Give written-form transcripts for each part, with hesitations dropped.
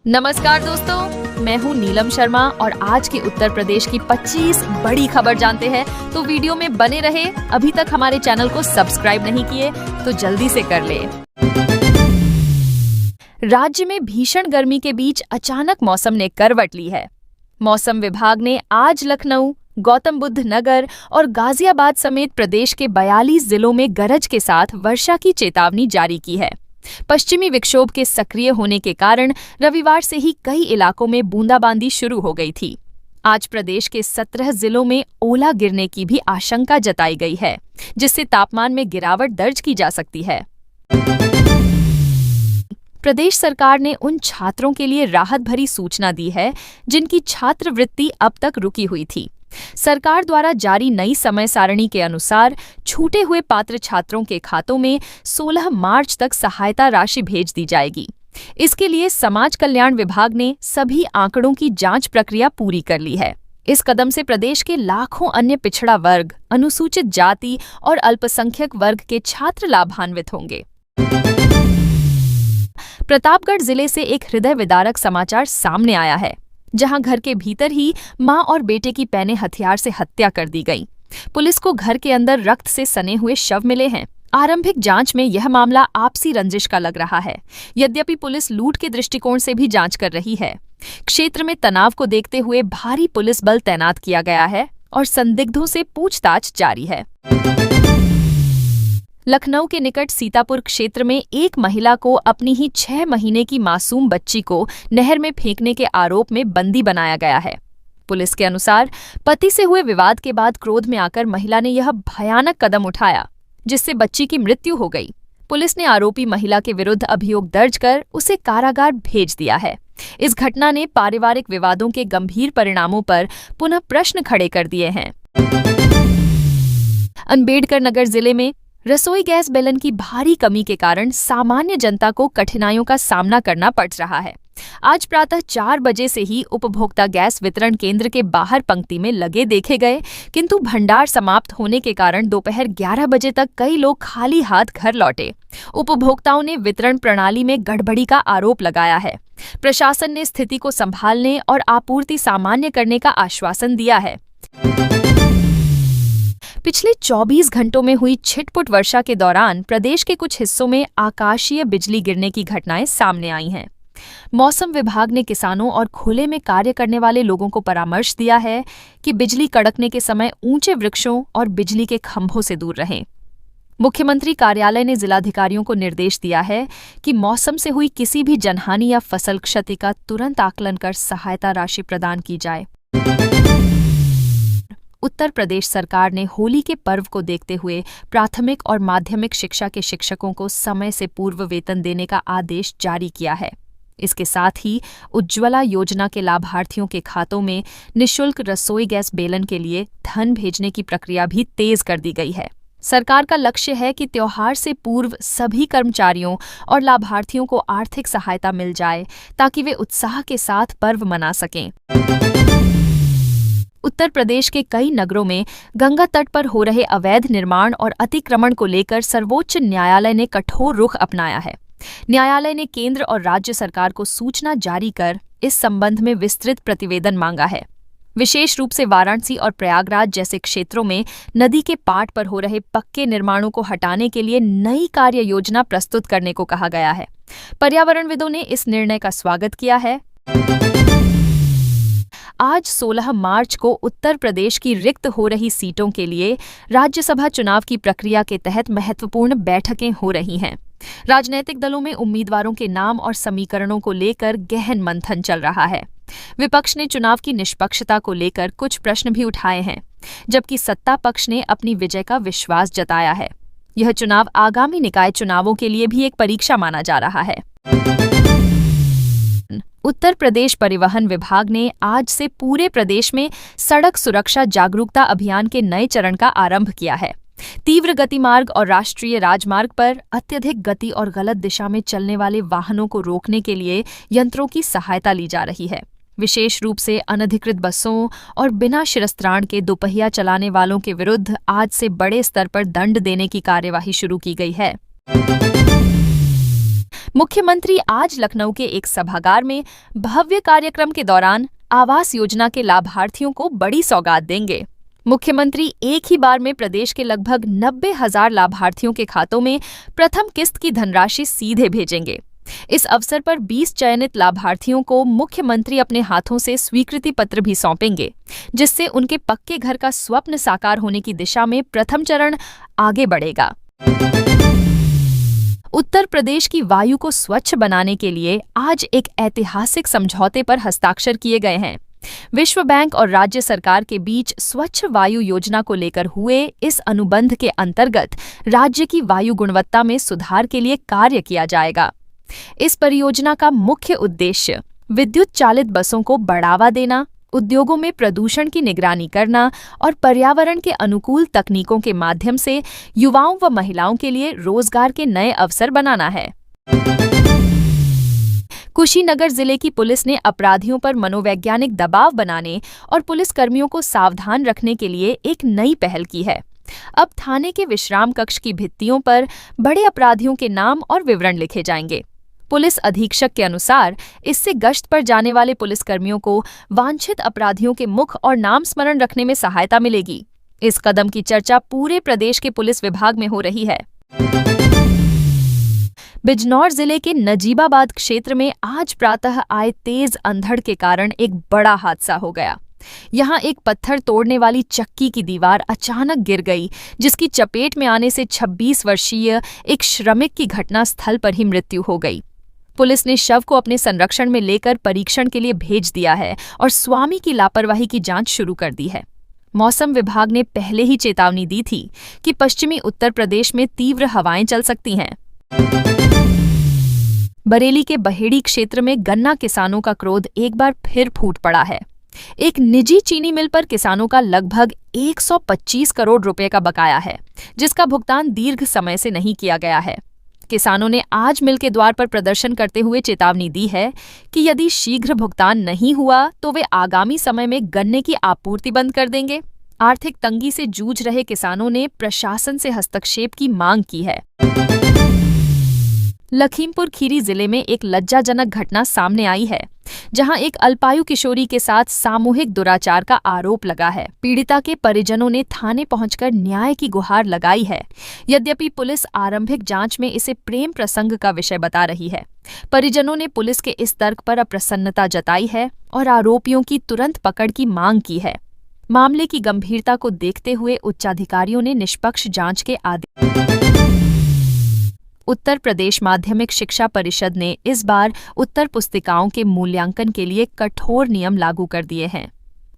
नमस्कार दोस्तों, मैं हूँ नीलम शर्मा और आज के उत्तर प्रदेश की 25 बड़ी खबर जानते हैं तो वीडियो में बने रहे। अभी तक हमारे चैनल को सब्सक्राइब नहीं किए तो जल्दी से कर ले। राज्य में भीषण गर्मी के बीच अचानक मौसम ने करवट ली है। मौसम विभाग ने आज लखनऊ, गौतम बुद्ध नगर और गाजियाबाद समेत प्रदेश के 42 जिलों में गरज के साथ वर्षा की चेतावनी जारी की है। पश्चिमी विक्षोभ के सक्रिय होने के कारण रविवार से ही कई इलाकों में बूंदाबांदी शुरू हो गई थी। आज प्रदेश के 17 जिलों में ओला गिरने की भी आशंका जताई गई है, जिससे तापमान में गिरावट दर्ज की जा सकती है। प्रदेश सरकार ने उन छात्रों के लिए राहत भरी सूचना दी है जिनकी छात्रवृत्ति अब तक रुकी हुई थी। सरकार द्वारा जारी नई समय सारणी के अनुसार छूटे हुए पात्र छात्रों के खातों में 16 मार्च तक सहायता राशि भेज दी जाएगी। इसके लिए समाज कल्याण विभाग ने सभी आंकड़ों की जांच प्रक्रिया पूरी कर ली है। इस कदम से प्रदेश के लाखों अन्य पिछड़ा वर्ग, अनुसूचित जाति और अल्पसंख्यक वर्ग के छात्र लाभान्वित होंगे। प्रतापगढ़ जिले से एक हृदय विदारक समाचार सामने आया है, जहां घर के भीतर ही मां और बेटे की पैने हथियार से हत्या कर दी गई। पुलिस को घर के अंदर रक्त से सने हुए शव मिले हैं। आरंभिक जांच में यह मामला आपसी रंजिश का लग रहा है। यद्यपि पुलिस लूट के दृष्टिकोण से भी जांच कर रही है। क्षेत्र में तनाव को देखते हुए भारी पुलिस बल तैनात किया गया है और संदिग्धों से पूछताछ जारी है। लखनऊ के निकट सीतापुर क्षेत्र में एक महिला को अपनी ही 6 महीने की मासूम बच्ची को नहर में फेंकने के आरोप में बंदी बनाया गया है। पुलिस के अनुसार पति से हुए विवाद के बाद क्रोध में आकर महिला ने यह भयानक कदम उठाया, जिससे बच्ची की मृत्यु हो गई। पुलिस ने आरोपी महिला के विरुद्ध अभियोग दर्ज कर उसे कारागार भेज दिया है। इस घटना ने पारिवारिक विवादों के गंभीर परिणामों पर पुनः प्रश्न खड़े कर दिए हैं। अम्बेडकर नगर जिले में रसोई गैस बेलन की भारी कमी के कारण सामान्य जनता को कठिनाइयों का सामना करना पड़ रहा है। आज प्रातः 4 बजे से ही उपभोक्ता गैस वितरण केंद्र के बाहर पंक्ति में लगे देखे गए, किंतु भंडार समाप्त होने के कारण दोपहर 11 बजे तक कई लोग खाली हाथ घर लौटे। उपभोक्ताओं ने वितरण प्रणाली में गड़बड़ी का आरोप लगाया है। प्रशासन ने स्थिति को संभालने और आपूर्ति सामान्य करने का आश्वासन दिया है। पिछले 24 घंटों में हुई छिटपुट वर्षा के दौरान प्रदेश के कुछ हिस्सों में आकाशीय बिजली गिरने की घटनाएं सामने आई हैं। मौसम विभाग ने किसानों और खुले में कार्य करने वाले लोगों को परामर्श दिया है कि बिजली कड़कने के समय ऊंचे वृक्षों और बिजली के खंभों से दूर रहें। मुख्यमंत्री कार्यालय ने जिलाधिकारियों को निर्देश दिया है कि मौसम से हुई किसी भी जनहानि या फसल क्षति का तुरंत आकलन कर सहायता राशि प्रदान की जाए। उत्तर प्रदेश सरकार ने होली के पर्व को देखते हुए प्राथमिक और माध्यमिक शिक्षा के शिक्षकों को समय से पूर्व वेतन देने का आदेश जारी किया है। इसके साथ ही उज्ज्वला योजना के लाभार्थियों के खातों में निःशुल्क रसोई गैस बेलन के लिए धन भेजने की प्रक्रिया भी तेज कर दी गई है। सरकार का लक्ष्य है कि त्योहार से पूर्व सभी कर्मचारियों और लाभार्थियों को आर्थिक सहायता मिल जाए, ताकि वे उत्साह के साथ पर्व मना सकें। उत्तर प्रदेश के कई नगरों में गंगा तट पर हो रहे अवैध निर्माण और अतिक्रमण को लेकर सर्वोच्च न्यायालय ने कठोर रुख अपनाया है। न्यायालय ने केंद्र और राज्य सरकार को सूचना जारी कर इस संबंध में विस्तृत प्रतिवेदन मांगा है। विशेष रूप से वाराणसी और प्रयागराज जैसे क्षेत्रों में नदी के पाट पर हो रहे पक्के निर्माणों को हटाने के लिए नई कार्य योजना प्रस्तुत करने को कहा गया है। पर्यावरणविदों ने इस निर्णय का स्वागत किया है। आज 16 मार्च को उत्तर प्रदेश की रिक्त हो रही सीटों के लिए राज्यसभा चुनाव की प्रक्रिया के तहत महत्वपूर्ण बैठकें हो रही हैं। राजनीतिक दलों में उम्मीदवारों के नाम और समीकरणों को लेकर गहन मंथन चल रहा है। विपक्ष ने चुनाव की निष्पक्षता को लेकर कुछ प्रश्न भी उठाए हैं, जबकि सत्ता पक्ष ने अपनी विजय का विश्वास जताया है। यह चुनाव आगामी निकाय चुनावों के लिए भी एक परीक्षा माना जा रहा है। उत्तर प्रदेश परिवहन विभाग ने आज से पूरे प्रदेश में सड़क सुरक्षा जागरूकता अभियान के नए चरण का आरंभ किया है। तीव्र गति मार्ग और राष्ट्रीय राजमार्ग पर अत्यधिक गति और गलत दिशा में चलने वाले वाहनों को रोकने के लिए यंत्रों की सहायता ली जा रही है। विशेष रूप से अनधिकृत बसों और बिना शिरस्त्राण के दोपहिया चलाने वालों के विरुद्ध आज से बड़े स्तर पर दंड देने की कार्यवाही शुरू की गई है। मुख्यमंत्री आज लखनऊ के एक सभागार में भव्य कार्यक्रम के दौरान आवास योजना के लाभार्थियों को बड़ी सौगात देंगे। मुख्यमंत्री एक ही बार में प्रदेश के लगभग 90,000 लाभार्थियों के खातों में प्रथम किस्त की धनराशि सीधे भेजेंगे। इस अवसर पर 20 चयनित लाभार्थियों को मुख्यमंत्री अपने हाथों से स्वीकृति पत्र भी सौंपेंगे, जिससे उनके पक्के घर का स्वप्न साकार होने की दिशा में प्रथम चरण आगे बढ़ेगा। उत्तर प्रदेश की वायु को स्वच्छ बनाने के लिए आज एक ऐतिहासिक समझौते पर हस्ताक्षर किए गए हैं। विश्व बैंक और राज्य सरकार के बीच स्वच्छ वायु योजना को लेकर हुए इस अनुबंध के अंतर्गत राज्य की वायु गुणवत्ता में सुधार के लिए कार्य किया जाएगा। इस परियोजना का मुख्य उद्देश्य विद्युत चालित बसों को बढ़ावा देना, उद्योगों में प्रदूषण की निगरानी करना और पर्यावरण के अनुकूल तकनीकों के माध्यम से युवाओं व महिलाओं के लिए रोजगार के नए अवसर बनाना है। कुशीनगर जिले की पुलिस ने अपराधियों पर मनोवैज्ञानिक दबाव बनाने और पुलिसकर्मियों को सावधान रखने के लिए एक नई पहल की है। अब थाने के विश्राम कक्ष की भित्तियों पर बड़े अपराधियों के नाम और विवरण लिखे जाएंगे। पुलिस अधीक्षक के अनुसार इससे गश्त पर जाने वाले पुलिसकर्मियों को वांछित अपराधियों के मुख और नाम स्मरण रखने में सहायता मिलेगी। इस कदम की चर्चा पूरे प्रदेश के पुलिस विभाग में हो रही है। बिजनौर जिले के नजीबाबाद क्षेत्र में आज प्रातः आए तेज अंधड़ के कारण एक बड़ा हादसा हो गया। यहां एक पत्थर तोड़ने वाली चक्की की दीवार अचानक गिर गई, जिसकी चपेट में आने से 26 वर्षीय एक श्रमिक की घटनास्थल पर ही मृत्यु हो गई। पुलिस ने शव को अपने संरक्षण में लेकर परीक्षण के लिए भेज दिया है और स्वामी की लापरवाही की जांच शुरू कर दी है। मौसम विभाग ने पहले ही चेतावनी दी थी कि पश्चिमी उत्तर प्रदेश में तीव्र हवाएं चल सकती हैं। बरेली के बहेड़ी क्षेत्र में गन्ना किसानों का क्रोध एक बार फिर फूट पड़ा है। एक निजी चीनी मिल पर किसानों का लगभग 125 करोड़ रुपए का बकाया है, जिसका भुगतान दीर्घ समय से नहीं किया गया है। किसानों ने आज मिल के द्वार पर प्रदर्शन करते हुए चेतावनी दी है कि यदि शीघ्र भुगतान नहीं हुआ तो वे आगामी समय में गन्ने की आपूर्ति बंद कर देंगे। आर्थिक तंगी से जूझ रहे किसानों ने प्रशासन से हस्तक्षेप की मांग की है। लखीमपुर खीरी जिले में एक लज्जाजनक घटना सामने आई है, जहां एक अल्पायु किशोरी के साथ सामूहिक दुराचार का आरोप लगा है। पीड़िता के परिजनों ने थाने पहुंचकर न्याय की गुहार लगाई है। यद्यपि पुलिस आरंभिक जांच में इसे प्रेम प्रसंग का विषय बता रही है। परिजनों ने पुलिस के इस तर्क पर अप्रसन्नता जताई है और आरोपियों की तुरंत पकड़ की मांग की है। मामले की गंभीरता को देखते हुए उच्चाधिकारियों ने निष्पक्ष जांच के आदेश। उत्तर प्रदेश माध्यमिक शिक्षा परिषद ने इस बार उत्तर पुस्तिकाओं के मूल्यांकन के लिए कठोर नियम लागू कर दिए हैं।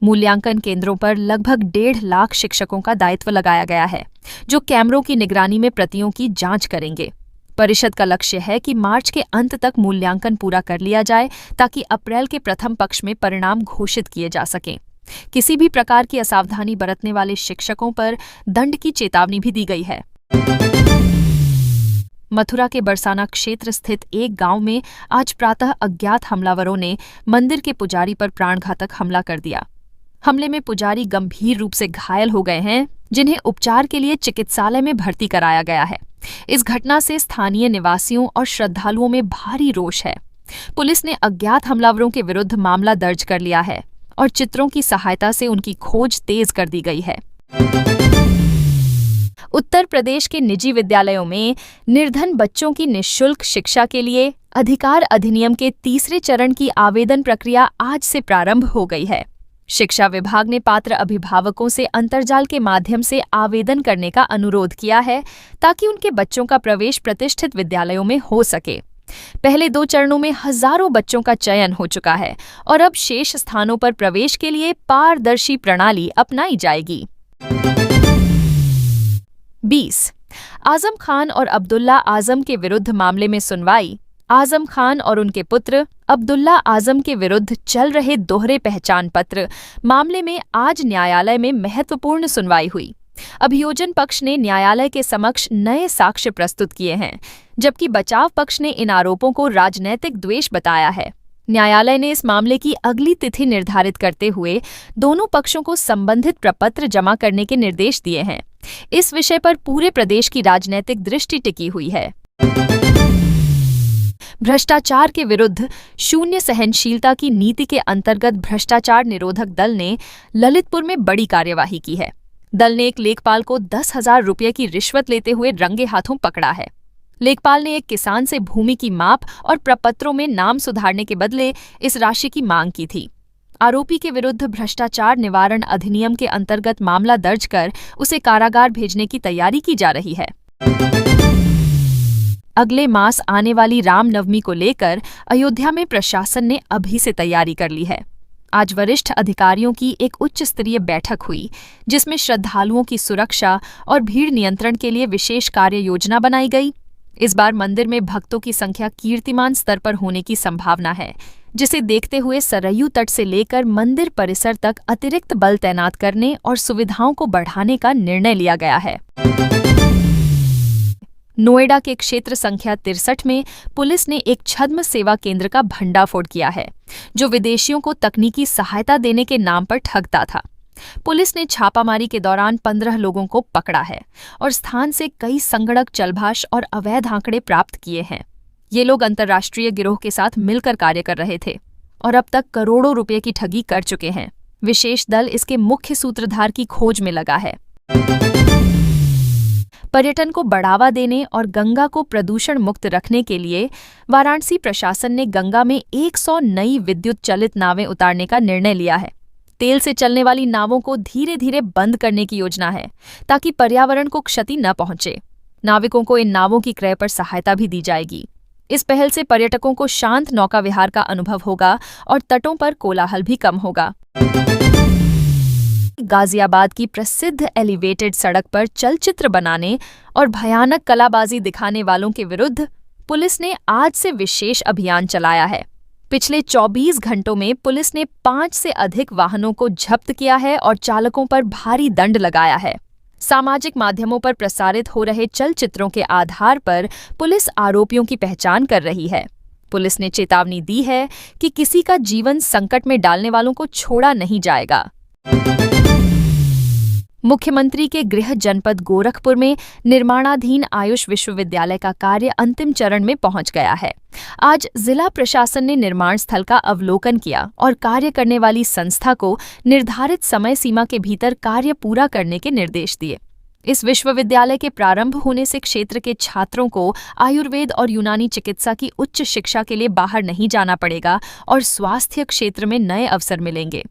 मूल्यांकन केंद्रों पर लगभग 1.5 लाख शिक्षकों का दायित्व लगाया गया है, जो कैमरों की निगरानी में प्रतियों की जांच करेंगे। परिषद का लक्ष्य है कि मार्च के अंत तक मूल्यांकन पूरा कर लिया जाए, ताकि अप्रैल के प्रथम पक्ष में परिणाम घोषित किए जा सकें। किसी भी प्रकार की असावधानी बरतने वाले शिक्षकों पर दंड की चेतावनी भी दी गई है। मथुरा के बरसाना क्षेत्र स्थित एक गांव में आज प्रातः अज्ञात हमलावरों ने मंदिर के पुजारी पर प्राणघातक हमला कर दिया। हमले में पुजारी गंभीर रूप से घायल हो गए हैं, जिन्हें उपचार के लिए चिकित्सालय में भर्ती कराया गया है। इस घटना से स्थानीय निवासियों और श्रद्धालुओं में भारी रोष है। पुलिस ने अज्ञात हमलावरों के विरुद्ध मामला दर्ज कर लिया है और चित्रों की सहायता से उनकी खोज तेज कर दी गई है। उत्तर प्रदेश के निजी विद्यालयों में निर्धन बच्चों की निःशुल्क शिक्षा के लिए अधिकार अधिनियम के तीसरे चरण की आवेदन प्रक्रिया आज से प्रारंभ हो गई है। शिक्षा विभाग ने पात्र अभिभावकों से अंतर्जाल के माध्यम से आवेदन करने का अनुरोध किया है, ताकि उनके बच्चों का प्रवेश प्रतिष्ठित विद्यालयों में हो सके। पहले 2 चरणों में हजारों बच्चों का चयन हो चुका है और अब शेष स्थानों पर प्रवेश के लिए पारदर्शी प्रणाली अपनाई जाएगी। 20 आजम खान और अब्दुल्ला आजम के विरुद्ध मामले में सुनवाई। आजम खान और उनके पुत्र अब्दुल्ला आजम के विरुद्ध चल रहे दोहरे पहचान पत्र मामले में आज न्यायालय में महत्वपूर्ण सुनवाई हुई। अभियोजन पक्ष ने न्यायालय के समक्ष नए साक्ष्य प्रस्तुत किए हैं, जबकि बचाव पक्ष ने इन आरोपों को राजनैतिक द्वेष बताया है। न्यायालय ने इस मामले की अगली तिथि निर्धारित करते हुए दोनों पक्षों को संबंधित प्रपत्र जमा करने के निर्देश दिए हैं। इस विषय पर पूरे प्रदेश की राजनैतिक दृष्टि टिकी हुई है। भ्रष्टाचार के विरुद्ध शून्य सहनशीलता की नीति के अंतर्गत भ्रष्टाचार निरोधक दल ने ललितपुर में बड़ी कार्यवाही की है। दल ने एक लेखपाल को 10,000 रुपये की रिश्वत लेते हुए रंगे हाथों पकड़ा है। लेखपाल ने एक किसान से भूमि की माप और प्रपत्रों में नाम सुधारने के बदले इस राशि की मांग की थी। आरोपी के विरुद्ध भ्रष्टाचार निवारण अधिनियम के अंतर्गत मामला दर्ज कर उसे कारागार भेजने की तैयारी की जा रही है। अगले मास आने वाली रामनवमी को लेकर अयोध्या में प्रशासन ने अभी से तैयारी कर ली है। आज वरिष्ठ अधिकारियों की एक उच्च स्तरीय बैठक हुई, जिसमें श्रद्धालुओं की सुरक्षा और भीड़ नियंत्रण के लिए विशेष कार्य योजना बनाई गई। इस बार मंदिर में भक्तों की संख्या कीर्तिमान स्तर पर होने की संभावना है, जिसे देखते हुए सरयू तट से लेकर मंदिर परिसर तक अतिरिक्त बल तैनात करने और सुविधाओं को बढ़ाने का निर्णय लिया गया है। नोएडा के क्षेत्र संख्या 63 में पुलिस ने एक छद्म सेवा केंद्र का भंडाफोड़ किया है, जो विदेशियों को तकनीकी सहायता देने के नाम पर ठगता था। पुलिस ने छापामारी के दौरान 15 लोगों को पकड़ा है और स्थान से कई संगणक चलभाष और अवैध आंकड़े प्राप्त किए हैं। ये लोग अंतर्राष्ट्रीय गिरोह के साथ मिलकर कार्य कर रहे थे और अब तक करोड़ों रुपए की ठगी कर चुके हैं। विशेष दल इसके मुख्य सूत्रधार की खोज में लगा है। पर्यटन को बढ़ावा देने और गंगा को प्रदूषण मुक्त रखने के लिए वाराणसी प्रशासन ने गंगा में 100 नई विद्युत चलित नावें उतारने का निर्णय लिया है। तेल से चलने वाली नावों को धीरे धीरे बंद करने की योजना है, ताकि पर्यावरण को क्षति न पहुंचे। नाविकों को इन नावों की क्रय पर सहायता भी दी जाएगी। इस पहल से पर्यटकों को शांत नौका विहार का अनुभव होगा और तटों पर कोलाहल भी कम होगा। गाजियाबाद की प्रसिद्ध एलिवेटेड सड़क पर चलचित्र बनाने और भयानक कलाबाजी दिखाने वालों के विरुद्ध पुलिस ने आज से विशेष अभियान चलाया है। पिछले 24 घंटों में पुलिस ने 5 से अधिक वाहनों को जब्त किया है और चालकों पर भारी दंड लगाया है। सामाजिक माध्यमों पर प्रसारित हो रहे चलचित्रों के आधार पर पुलिस आरोपियों की पहचान कर रही है। पुलिस ने चेतावनी दी है कि किसी का जीवन संकट में डालने वालों को छोड़ा नहीं जाएगा। मुख्यमंत्री के गृह जनपद गोरखपुर में निर्माणाधीन आयुष विश्वविद्यालय का कार्य अंतिम चरण में पहुंच गया है। आज जिला प्रशासन ने निर्माण स्थल का अवलोकन किया और कार्य करने वाली संस्था को निर्धारित समय सीमा के भीतर कार्य पूरा करने के निर्देश दिए। इस विश्वविद्यालय के प्रारंभ होने से क्षेत्र के छात्रों को आयुर्वेद और यूनानी चिकित्सा की उच्च शिक्षा के लिए बाहर नहीं जाना पड़ेगा और स्वास्थ्य क्षेत्र में नए अवसर मिलेंगे।